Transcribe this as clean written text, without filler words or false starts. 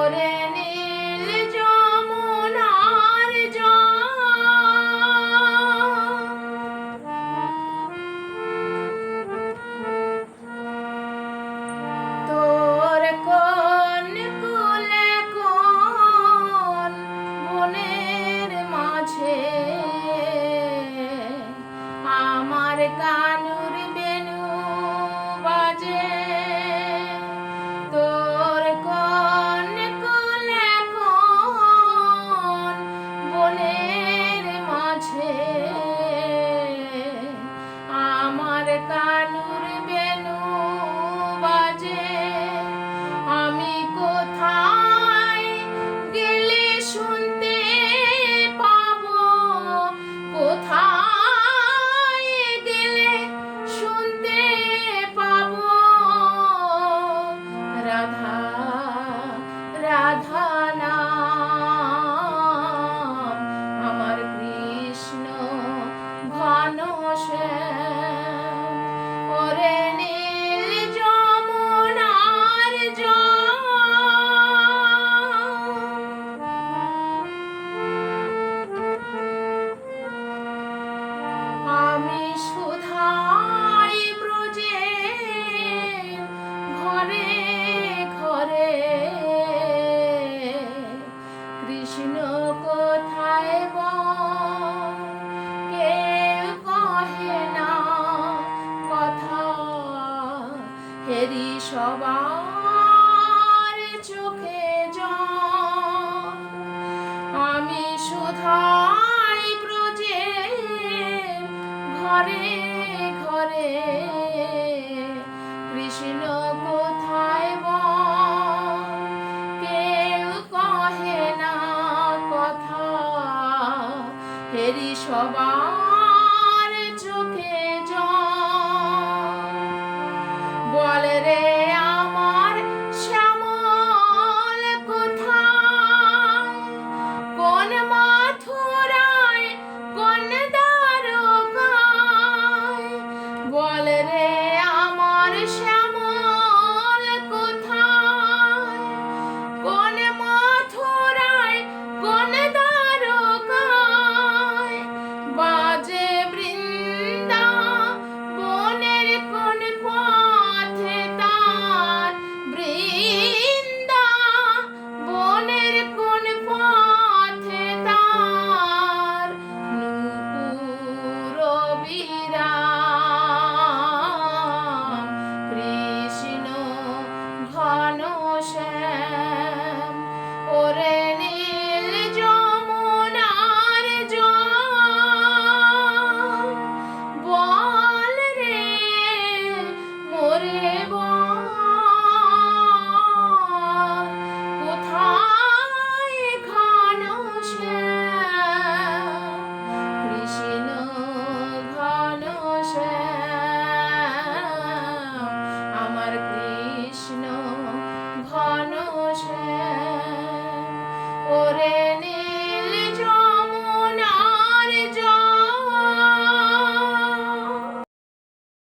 ওরে নীল যমুনার জল, তোর কোন কুলে কোন বনের মাঝে আমার কানুর বেনু বাজে। তোর কোন কুলে কোন বনের মাঝে আমার কানুর বেনু বাজে। আমি কোথায় গেলে শুনতে পাবো, কোথায় গেলে শুনতে পাবো রাধা রাধা নাম আমার কৃষ্ণ ঘনশ্যাম। ওরে নীল যমুনার জল, আমি সুধাই ব্রজে ঘরে ঘরে, কৃষ্ণ কোথায় বল কেউ কহে না কথা, হেরি সবার চোখে জল। আমি সুধাই ব্রজে ঘরে ঘরে, কৃষ্ণ কোথায় বল কেউ কহে না কথা, হেরি সবার